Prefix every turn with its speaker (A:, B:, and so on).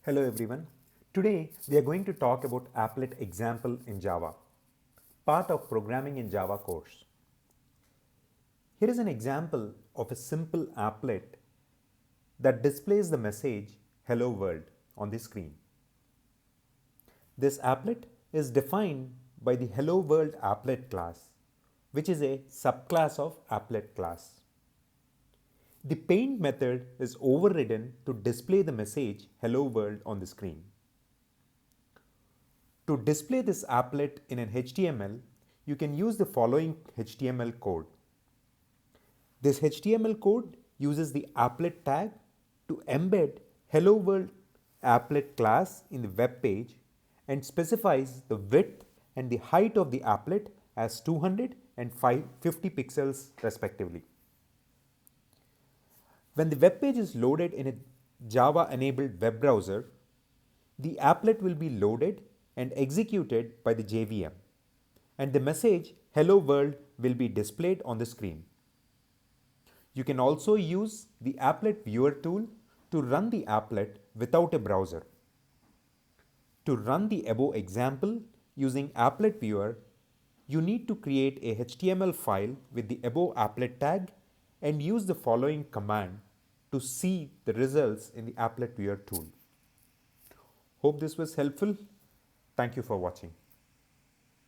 A: Hello everyone. Today we are going to talk about Applet Example in Java, part of Programming in Java course. Here is an example of a simple applet that displays the message Hello World on the screen. This applet is defined by the Hello World applet class, which is a subclass of applet class. The paint method is overridden to display the message Hello World on the screen. To display this applet in an HTML, you can use the following HTML code. This HTML code uses the applet tag to embed Hello World applet class in the web page and specifies the width and the height of the applet as 200 and 50 pixels respectively. When the web page is loaded in a Java-enabled web browser, the applet will be loaded and executed by the JVM, and the message Hello World will be displayed on the screen. You can also use the Applet Viewer tool to run the applet without a browser. To run the above example using Applet Viewer, you need to create a HTML file with the above applet tag and use the following command to see the results in the Applet Viewer tool. Hope this was helpful. Thank you for watching.